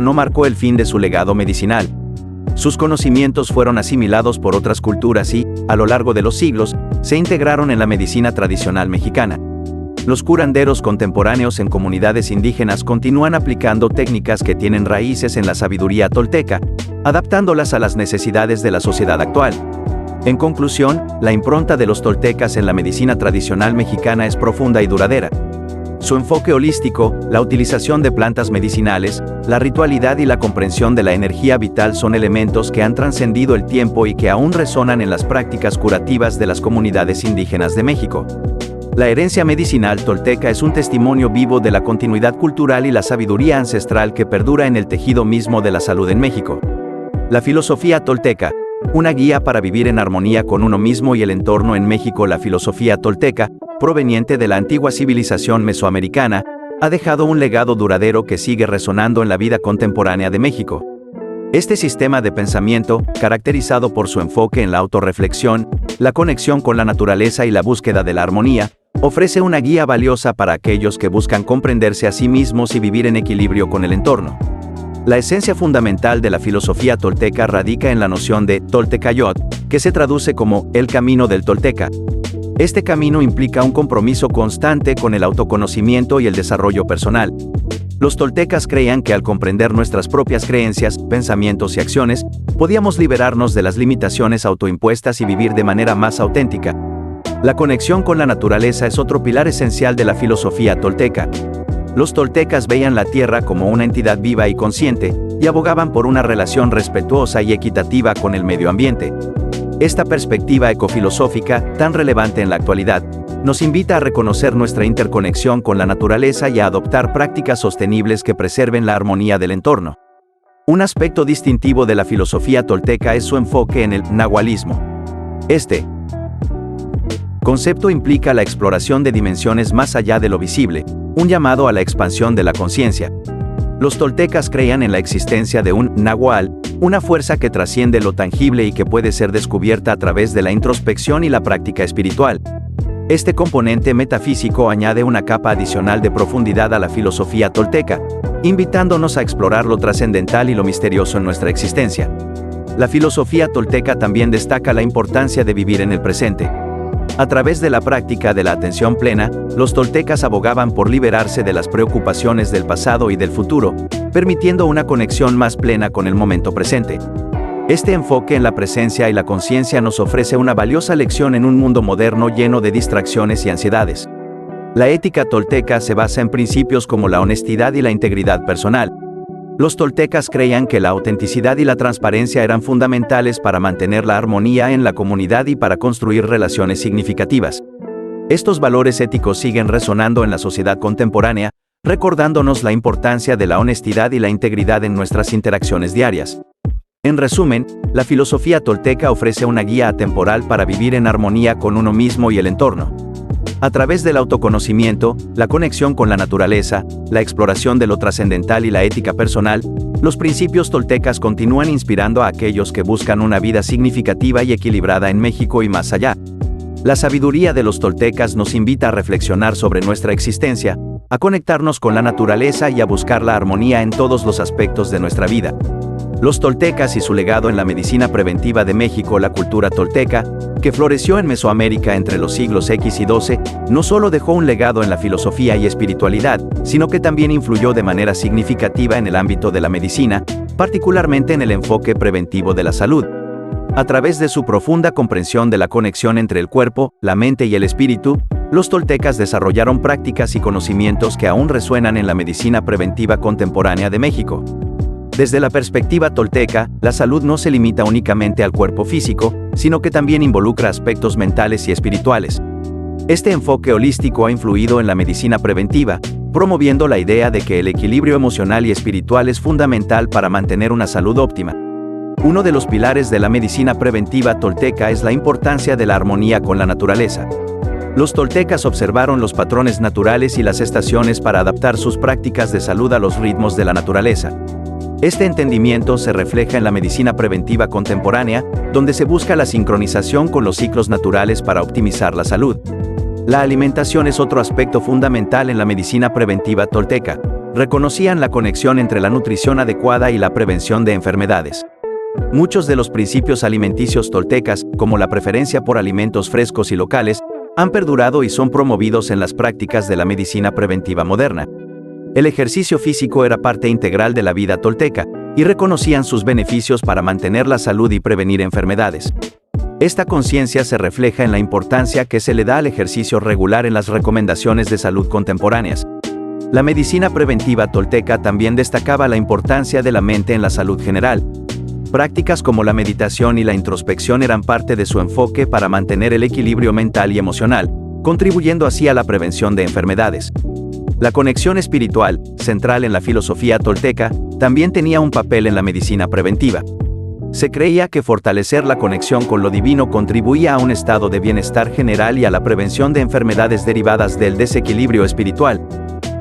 no marcó el fin de su legado medicinal. Sus conocimientos fueron asimilados por otras culturas y, a lo largo de los siglos, se integraron en la medicina tradicional mexicana. Los curanderos contemporáneos en comunidades indígenas continúan aplicando técnicas que tienen raíces en la sabiduría tolteca, adaptándolas a las necesidades de la sociedad actual. En conclusión, la impronta de los toltecas en la medicina tradicional mexicana es profunda y duradera. Su enfoque holístico, la utilización de plantas medicinales, la ritualidad y la comprensión de la energía vital son elementos que han trascendido el tiempo y que aún resonan en las prácticas curativas de las comunidades indígenas de México. La herencia medicinal tolteca es un testimonio vivo de la continuidad cultural y la sabiduría ancestral que perdura en el tejido mismo de la salud en México. La filosofía tolteca, una guía para vivir en armonía con uno mismo y el entorno en México. La filosofía tolteca, proveniente de la antigua civilización mesoamericana, ha dejado un legado duradero que sigue resonando en la vida contemporánea de México. Este sistema de pensamiento, caracterizado por su enfoque en la autorreflexión, la conexión con la naturaleza y la búsqueda de la armonía, ofrece una guía valiosa para aquellos que buscan comprenderse a sí mismos y vivir en equilibrio con el entorno. La esencia fundamental de la filosofía tolteca radica en la noción de Toltecayot, que se traduce como el camino del tolteca. Este camino implica un compromiso constante con el autoconocimiento y el desarrollo personal. Los toltecas creían que al comprender nuestras propias creencias, pensamientos y acciones, podíamos liberarnos de las limitaciones autoimpuestas y vivir de manera más auténtica. La conexión con la naturaleza es otro pilar esencial de la filosofía tolteca. Los toltecas veían la tierra como una entidad viva y consciente, y abogaban por una relación respetuosa y equitativa con el medio ambiente. Esta perspectiva ecofilosófica, tan relevante en la actualidad, nos invita a reconocer nuestra interconexión con la naturaleza y a adoptar prácticas sostenibles que preserven la armonía del entorno. Un aspecto distintivo de la filosofía tolteca es su enfoque en el nahualismo. Este concepto implica la exploración de dimensiones más allá de lo visible, un llamado a la expansión de la conciencia. Los toltecas creían en la existencia de un nahual, una fuerza que trasciende lo tangible y que puede ser descubierta a través de la introspección y la práctica espiritual. Este componente metafísico añade una capa adicional de profundidad a la filosofía tolteca, invitándonos a explorar lo trascendental y lo misterioso en nuestra existencia. La filosofía tolteca también destaca la importancia de vivir en el presente. A través de la práctica de la atención plena, los toltecas abogaban por liberarse de las preocupaciones del pasado y del futuro, permitiendo una conexión más plena con el momento presente. Este enfoque en la presencia y la conciencia nos ofrece una valiosa lección en un mundo moderno lleno de distracciones y ansiedades. La ética tolteca se basa en principios como la honestidad y la integridad personal. Los toltecas creían que la autenticidad y la transparencia eran fundamentales para mantener la armonía en la comunidad y para construir relaciones significativas. Estos valores éticos siguen resonando en la sociedad contemporánea, recordándonos la importancia de la honestidad y la integridad en nuestras interacciones diarias. En resumen, la filosofía tolteca ofrece una guía atemporal para vivir en armonía con uno mismo y el entorno. A través del autoconocimiento, la conexión con la naturaleza, la exploración de lo trascendental y la ética personal, los principios toltecas continúan inspirando a aquellos que buscan una vida significativa y equilibrada en México y más allá. La sabiduría de los toltecas nos invita a reflexionar sobre nuestra existencia, a conectarnos con la naturaleza y a buscar la armonía en todos los aspectos de nuestra vida. Los toltecas y su legado en la medicina preventiva de México. La cultura tolteca, que floreció en Mesoamérica entre los siglos X y XII, no solo dejó un legado en la filosofía y espiritualidad, sino que también influyó de manera significativa en el ámbito de la medicina, particularmente en el enfoque preventivo de la salud. A través de su profunda comprensión de la conexión entre el cuerpo, la mente y el espíritu, los toltecas desarrollaron prácticas y conocimientos que aún resuenan en la medicina preventiva contemporánea de México. Desde la perspectiva tolteca, la salud no se limita únicamente al cuerpo físico, sino que también involucra aspectos mentales y espirituales. Este enfoque holístico ha influido en la medicina preventiva, promoviendo la idea de que el equilibrio emocional y espiritual es fundamental para mantener una salud óptima. Uno de los pilares de la medicina preventiva tolteca es la importancia de la armonía con la naturaleza. Los toltecas observaron los patrones naturales y las estaciones para adaptar sus prácticas de salud a los ritmos de la naturaleza. Este entendimiento se refleja en la medicina preventiva contemporánea, donde se busca la sincronización con los ciclos naturales para optimizar la salud. La alimentación es otro aspecto fundamental en la medicina preventiva tolteca. reconocían la conexión entre la nutrición adecuada y la prevención de enfermedades. Muchos de los principios alimenticios toltecas, como la preferencia por alimentos frescos y locales, han perdurado y son promovidos en las prácticas de la medicina preventiva moderna. El ejercicio físico era parte integral de la vida tolteca, y reconocían sus beneficios para mantener la salud y prevenir enfermedades. Esta conciencia se refleja en la importancia que se le da al ejercicio regular en las recomendaciones de salud contemporáneas. La medicina preventiva tolteca también destacaba la importancia de la mente en la salud general. Prácticas como la meditación y la introspección eran parte de su enfoque para mantener el equilibrio mental y emocional, contribuyendo así a la prevención de enfermedades. La conexión espiritual, central en la filosofía tolteca, también tenía un papel en la medicina preventiva. Se creía que fortalecer la conexión con lo divino contribuía a un estado de bienestar general y a la prevención de enfermedades derivadas del desequilibrio espiritual.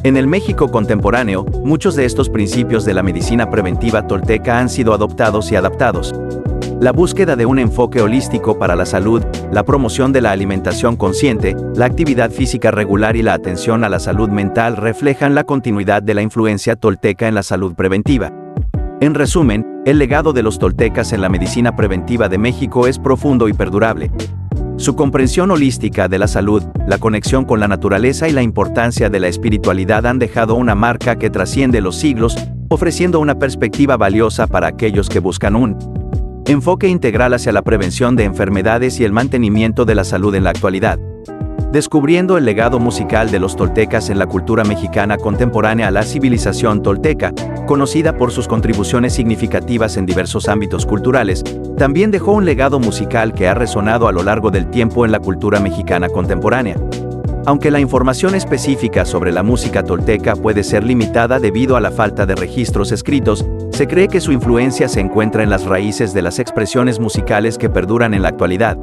En el México contemporáneo, muchos de estos principios de la medicina preventiva tolteca han sido adoptados y adaptados. La búsqueda de un enfoque holístico para la salud, la promoción de la alimentación consciente, la actividad física regular y la atención a la salud mental reflejan la continuidad de la influencia tolteca en la salud preventiva. En resumen, el legado de los toltecas en la medicina preventiva de México es profundo y perdurable. Su comprensión holística de la salud, la conexión con la naturaleza y la importancia de la espiritualidad han dejado una marca que trasciende los siglos, ofreciendo una perspectiva valiosa para aquellos que buscan un enfoque integral hacia la prevención de enfermedades y el mantenimiento de la salud en la actualidad. Descubriendo el legado musical de los toltecas en la cultura mexicana contemporánea, la civilización tolteca, conocida por sus contribuciones significativas en diversos ámbitos culturales, también dejó un legado musical que ha resonado a lo largo del tiempo en la cultura mexicana contemporánea. Aunque la información específica sobre la música tolteca puede ser limitada debido a la falta de registros escritos, se cree que su influencia se encuentra en las raíces de las expresiones musicales que perduran en la actualidad.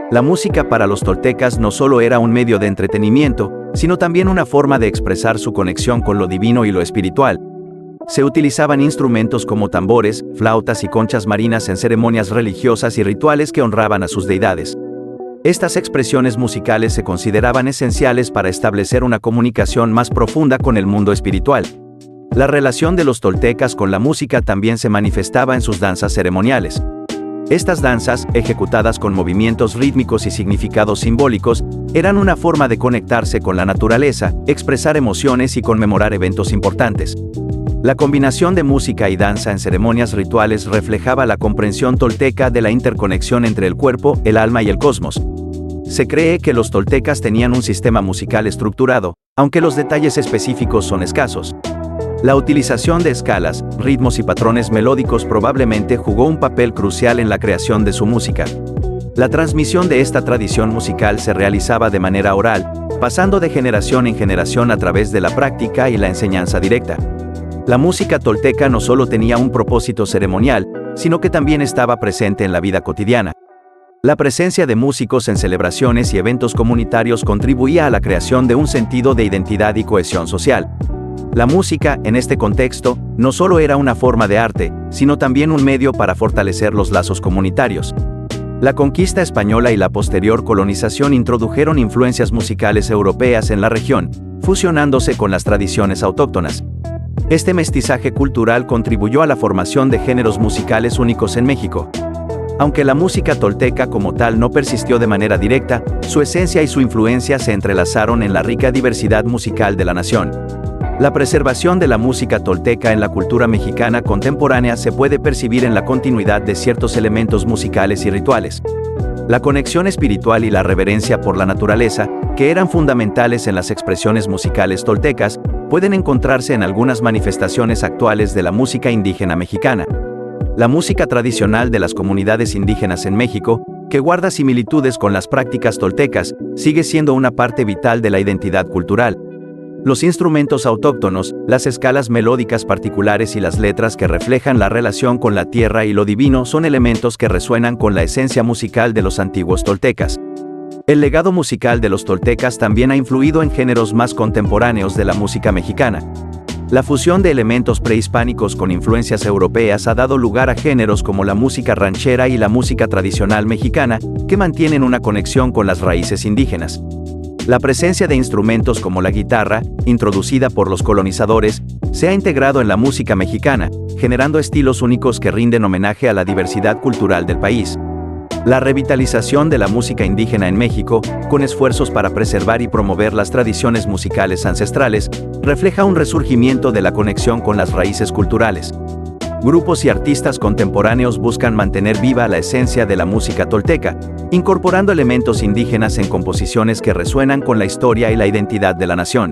La música para los toltecas no solo era un medio de entretenimiento, sino también una forma de expresar su conexión con lo divino y lo espiritual. Se utilizaban instrumentos como tambores, flautas y conchas marinas en ceremonias religiosas y rituales que honraban a sus deidades. Estas expresiones musicales se consideraban esenciales para establecer una comunicación más profunda con el mundo espiritual. La relación de los toltecas con la música también se manifestaba en sus danzas ceremoniales. Estas danzas, ejecutadas con movimientos rítmicos y significados simbólicos, eran una forma de conectarse con la naturaleza, expresar emociones y conmemorar eventos importantes. La combinación de música y danza en ceremonias rituales reflejaba la comprensión tolteca de la interconexión entre el cuerpo, el alma y el cosmos. Se cree que los toltecas tenían un sistema musical estructurado, aunque los detalles específicos son escasos. La utilización de escalas, ritmos y patrones melódicos probablemente jugó un papel crucial en la creación de su música. La transmisión de esta tradición musical se realizaba de manera oral, pasando de generación en generación a través de la práctica y la enseñanza directa. La música tolteca no solo tenía un propósito ceremonial, sino que también estaba presente en la vida cotidiana. La presencia de músicos en celebraciones y eventos comunitarios contribuía a la creación de un sentido de identidad y cohesión social. La música, en este contexto, no solo era una forma de arte, sino también un medio para fortalecer los lazos comunitarios. La conquista española y la posterior colonización introdujeron influencias musicales europeas en la región, fusionándose con las tradiciones autóctonas. Este mestizaje cultural contribuyó a la formación de géneros musicales únicos en México. Aunque la música tolteca como tal no persistió de manera directa, su esencia y su influencia se entrelazaron en la rica diversidad musical de la nación. La preservación de la música tolteca en la cultura mexicana contemporánea se puede percibir en la continuidad de ciertos elementos musicales y rituales. La conexión espiritual y la reverencia por la naturaleza, que eran fundamentales en las expresiones musicales toltecas, pueden encontrarse en algunas manifestaciones actuales de la música indígena mexicana. La música tradicional de las comunidades indígenas en México, que guarda similitudes con las prácticas toltecas, sigue siendo una parte vital de la identidad cultural. Los instrumentos autóctonos, las escalas melódicas particulares y las letras que reflejan la relación con la tierra y lo divino son elementos que resuenan con la esencia musical de los antiguos toltecas. El legado musical de los toltecas también ha influido en géneros más contemporáneos de la música mexicana. La fusión de elementos prehispánicos con influencias europeas ha dado lugar a géneros como la música ranchera y la música tradicional mexicana, que mantienen una conexión con las raíces indígenas. La presencia de instrumentos como la guitarra, introducida por los colonizadores, se ha integrado en la música mexicana, generando estilos únicos que rinden homenaje a la diversidad cultural del país. La revitalización de la música indígena en México, con esfuerzos para preservar y promover las tradiciones musicales ancestrales, refleja un resurgimiento de la conexión con las raíces culturales. Grupos y artistas contemporáneos buscan mantener viva la esencia de la música tolteca, incorporando elementos indígenas en composiciones que resuenan con la historia y la identidad de la nación.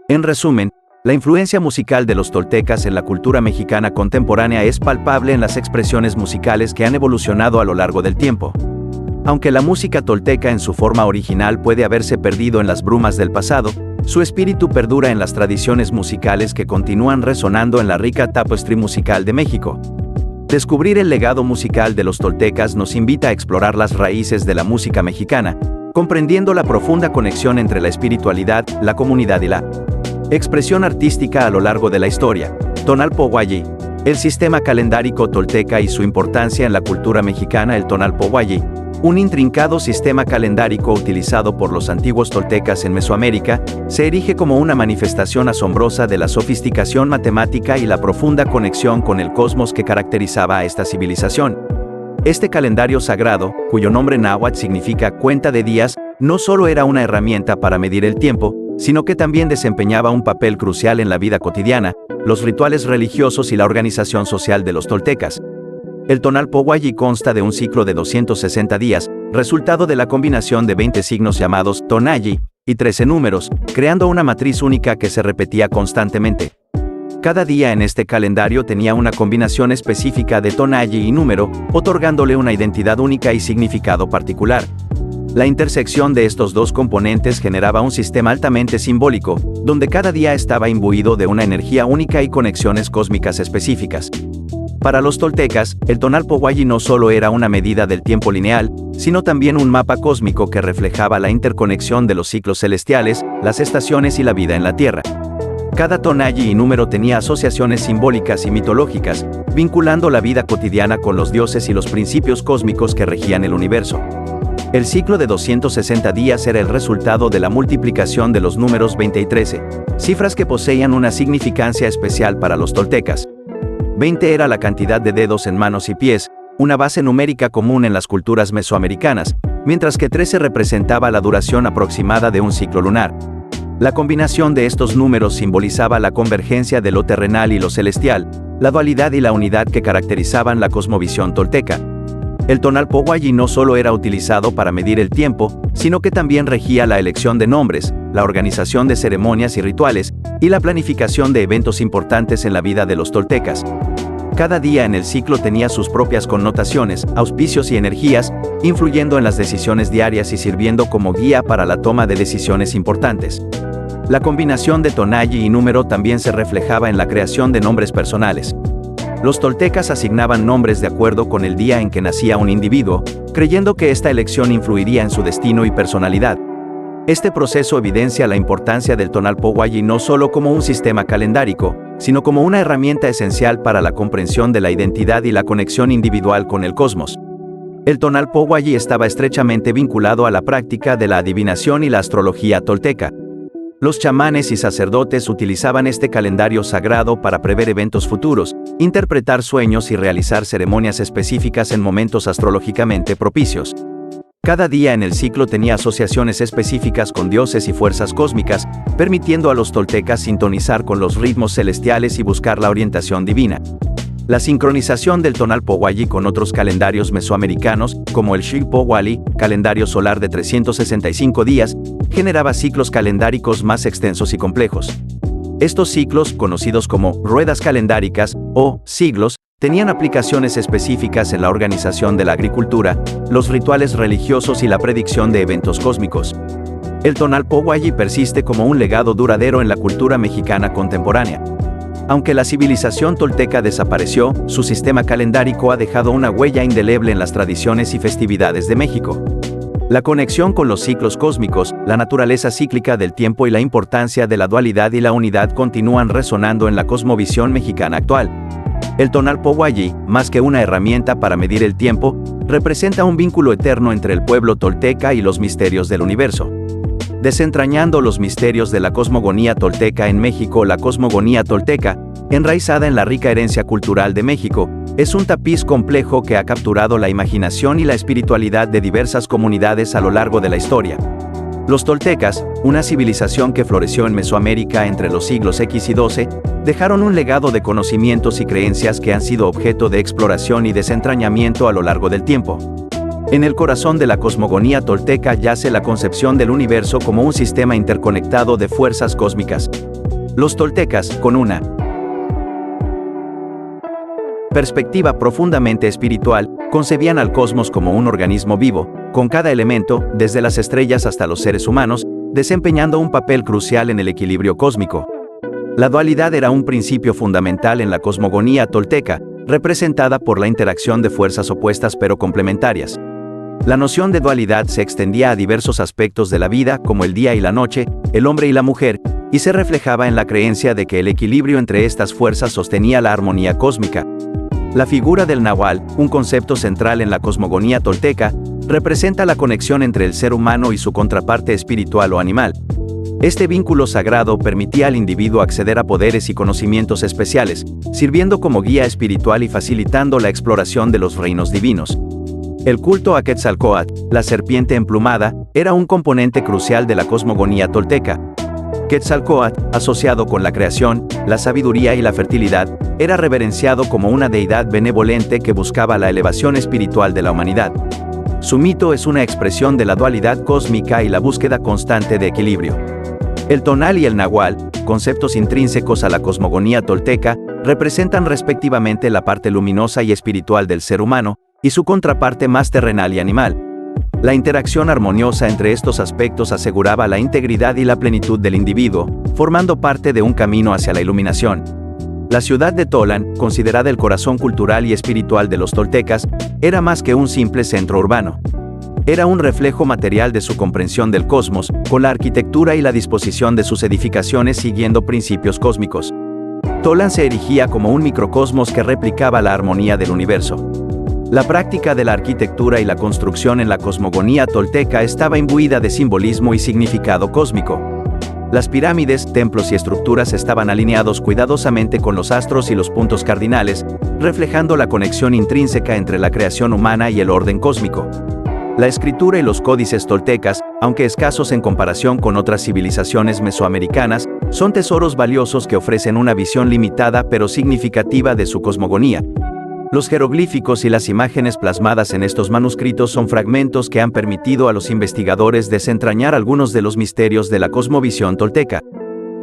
En resumen, la influencia musical de los toltecas en la cultura mexicana contemporánea es palpable en las expresiones musicales que han evolucionado a lo largo del tiempo. Aunque la música tolteca en su forma original puede haberse perdido en las brumas del pasado, su espíritu perdura en las tradiciones musicales que continúan resonando en la rica tapestry musical de México. Descubrir el legado musical de los toltecas nos invita a explorar las raíces de la música mexicana, comprendiendo la profunda conexión entre la espiritualidad, la comunidad y la expresión artística a lo largo de la historia. Tonalpohualli. El sistema calendárico tolteca y su importancia en la cultura mexicana. El Tonalpohualli, un intrincado sistema calendárico utilizado por los antiguos toltecas en Mesoamérica, se erige como una manifestación asombrosa de la sofisticación matemática y la profunda conexión con el cosmos que caracterizaba a esta civilización. Este calendario sagrado, cuyo nombre náhuatl significa cuenta de días, no solo era una herramienta para medir el tiempo, sino que también desempeñaba un papel crucial en la vida cotidiana, los rituales religiosos y la organización social de los toltecas. El Tonalpohualli consta de un ciclo de 260 días, resultado de la combinación de 20 signos llamados Tonalli, y 13 números, creando una matriz única que se repetía constantemente. Cada día en este calendario tenía una combinación específica de Tonalli y número, otorgándole una identidad única y significado particular. La intersección de estos dos componentes generaba un sistema altamente simbólico, donde cada día estaba imbuido de una energía única y conexiones cósmicas específicas. Para los toltecas, el Tonalpohualli no solo era una medida del tiempo lineal, sino también un mapa cósmico que reflejaba la interconexión de los ciclos celestiales, las estaciones y la vida en la Tierra. Cada Tonalli y número tenía asociaciones simbólicas y mitológicas, vinculando la vida cotidiana con los dioses y los principios cósmicos que regían el universo. El ciclo de 260 días era el resultado de la multiplicación de los números 20 y 13, cifras que poseían una significancia especial para los toltecas. 20 era la cantidad de dedos en manos y pies, una base numérica común en las culturas mesoamericanas, mientras que 13 representaba la duración aproximada de un ciclo lunar. La combinación de estos números simbolizaba la convergencia de lo terrenal y lo celestial, la dualidad y la unidad que caracterizaban la cosmovisión tolteca. El Tonalpohualli no solo era utilizado para medir el tiempo, sino que también regía la elección de nombres, la organización de ceremonias y rituales, y la planificación de eventos importantes en la vida de los toltecas. Cada día en el ciclo tenía sus propias connotaciones, auspicios y energías, influyendo en las decisiones diarias y sirviendo como guía para la toma de decisiones importantes. La combinación de Tonalli y número también se reflejaba en la creación de nombres personales. Los toltecas asignaban nombres de acuerdo con el día en que nacía un individuo, creyendo que esta elección influiría en su destino y personalidad. Este proceso evidencia la importancia del Tonalpohualli no solo como un sistema calendárico, sino como una herramienta esencial para la comprensión de la identidad y la conexión individual con el cosmos. El Tonalpohualli estaba estrechamente vinculado a la práctica de la adivinación y la astrología tolteca. Los chamanes y sacerdotes utilizaban este calendario sagrado para prever eventos futuros, interpretar sueños y realizar ceremonias específicas en momentos astrológicamente propicios. Cada día en el ciclo tenía asociaciones específicas con dioses y fuerzas cósmicas, permitiendo a los toltecas sintonizar con los ritmos celestiales y buscar la orientación divina. La sincronización del Tonalpohualli con otros calendarios mesoamericanos, como el Xilpohualli, calendario solar de 365 días, generaba ciclos calendáricos más extensos y complejos. Estos ciclos, conocidos como ruedas calendáricas o siglos, tenían aplicaciones específicas en la organización de la agricultura, los rituales religiosos y la predicción de eventos cósmicos. El Tonalpohualli persiste como un legado duradero en la cultura mexicana contemporánea. Aunque la civilización tolteca desapareció, su sistema calendárico ha dejado una huella indeleble en las tradiciones y festividades de México. La conexión con los ciclos cósmicos, la naturaleza cíclica del tiempo y la importancia de la dualidad y la unidad continúan resonando en la cosmovisión mexicana actual. El Tonalpohualli, más que una herramienta para medir el tiempo, representa un vínculo eterno entre el pueblo tolteca y los misterios del universo. Desentrañando los misterios de la cosmogonía tolteca en México. La cosmogonía tolteca, enraizada en la rica herencia cultural de México, es un tapiz complejo que ha capturado la imaginación y la espiritualidad de diversas comunidades a lo largo de la historia. Los toltecas, una civilización que floreció en Mesoamérica entre los siglos X y XII, dejaron un legado de conocimientos y creencias que han sido objeto de exploración y desentrañamiento a lo largo del tiempo. En el corazón de la cosmogonía tolteca yace la concepción del universo como un sistema interconectado de fuerzas cósmicas. Los toltecas, con una perspectiva profundamente espiritual, concebían al cosmos como un organismo vivo, con cada elemento, desde las estrellas hasta los seres humanos, desempeñando un papel crucial en el equilibrio cósmico. La dualidad era un principio fundamental en la cosmogonía tolteca, representada por la interacción de fuerzas opuestas pero complementarias. La noción de dualidad se extendía a diversos aspectos de la vida, como el día y la noche, el hombre y la mujer, y se reflejaba en la creencia de que el equilibrio entre estas fuerzas sostenía la armonía cósmica. La figura del Nahual, un concepto central en la cosmogonía tolteca, representa la conexión entre el ser humano y su contraparte espiritual o animal. Este vínculo sagrado permitía al individuo acceder a poderes y conocimientos especiales, sirviendo como guía espiritual y facilitando la exploración de los reinos divinos. El culto a Quetzalcóatl, la serpiente emplumada, era un componente crucial de la cosmogonía tolteca. Quetzalcóatl, asociado con la creación, la sabiduría y la fertilidad, era reverenciado como una deidad benevolente que buscaba la elevación espiritual de la humanidad. Su mito es una expresión de la dualidad cósmica y la búsqueda constante de equilibrio. El tonal y el nahual, conceptos intrínsecos a la cosmogonía tolteca, representan respectivamente la parte luminosa y espiritual del ser humano, y su contraparte más terrenal y animal. La interacción armoniosa entre estos aspectos aseguraba la integridad y la plenitud del individuo, formando parte de un camino hacia la iluminación. La ciudad de Tolan, considerada el corazón cultural y espiritual de los toltecas, era más que un simple centro urbano. Era un reflejo material de su comprensión del cosmos, con la arquitectura y la disposición de sus edificaciones siguiendo principios cósmicos. Tolan se erigía como un microcosmos que replicaba la armonía del universo. La práctica de la arquitectura y la construcción en la cosmogonía tolteca estaba imbuida de simbolismo y significado cósmico. Las pirámides, templos y estructuras estaban alineados cuidadosamente con los astros y los puntos cardinales, reflejando la conexión intrínseca entre la creación humana y el orden cósmico. La escritura y los códices toltecas, aunque escasos en comparación con otras civilizaciones mesoamericanas, son tesoros valiosos que ofrecen una visión limitada pero significativa de su cosmogonía. Los jeroglíficos y las imágenes plasmadas en estos manuscritos son fragmentos que han permitido a los investigadores desentrañar algunos de los misterios de la cosmovisión tolteca.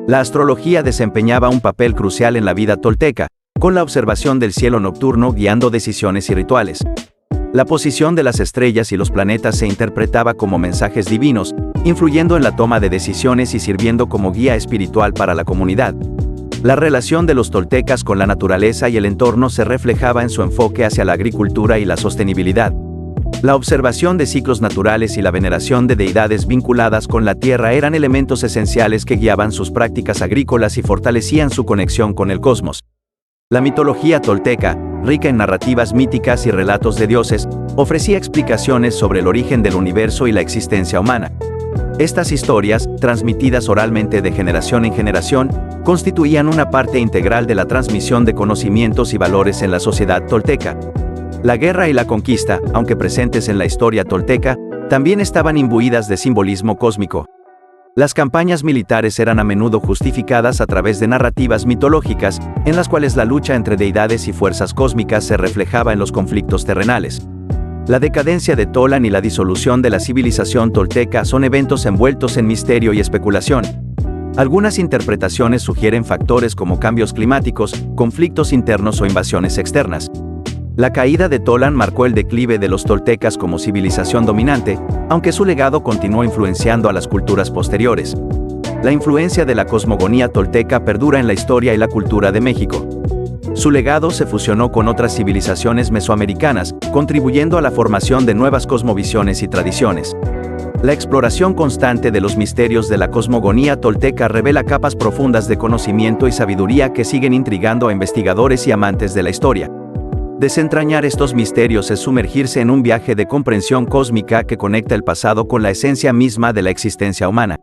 La astrología desempeñaba un papel crucial en la vida tolteca, con la observación del cielo nocturno guiando decisiones y rituales. La posición de las estrellas y los planetas se interpretaba como mensajes divinos, influyendo en la toma de decisiones y sirviendo como guía espiritual para la comunidad. La relación de los toltecas con la naturaleza y el entorno se reflejaba en su enfoque hacia la agricultura y la sostenibilidad. La observación de ciclos naturales y la veneración de deidades vinculadas con la tierra eran elementos esenciales que guiaban sus prácticas agrícolas y fortalecían su conexión con el cosmos. La mitología tolteca, rica en narrativas míticas y relatos de dioses, ofrecía explicaciones sobre el origen del universo y la existencia humana. Estas historias, transmitidas oralmente de generación en generación, constituían una parte integral de la transmisión de conocimientos y valores en la sociedad tolteca. La guerra y la conquista, aunque presentes en la historia tolteca, también estaban imbuidas de simbolismo cósmico. Las campañas militares eran a menudo justificadas a través de narrativas mitológicas, en las cuales la lucha entre deidades y fuerzas cósmicas se reflejaba en los conflictos terrenales. La decadencia de Tolan y la disolución de la civilización tolteca son eventos envueltos en misterio y especulación. Algunas interpretaciones sugieren factores como cambios climáticos, conflictos internos o invasiones externas. La caída de Tolan marcó el declive de los toltecas como civilización dominante, aunque su legado continuó influenciando a las culturas posteriores. La influencia de la cosmogonía tolteca perdura en la historia y la cultura de México. Su legado se fusionó con otras civilizaciones mesoamericanas, contribuyendo a la formación de nuevas cosmovisiones y tradiciones. La exploración constante de los misterios de la cosmogonía tolteca revela capas profundas de conocimiento y sabiduría que siguen intrigando a investigadores y amantes de la historia. Desentrañar estos misterios es sumergirse en un viaje de comprensión cósmica que conecta el pasado con la esencia misma de la existencia humana.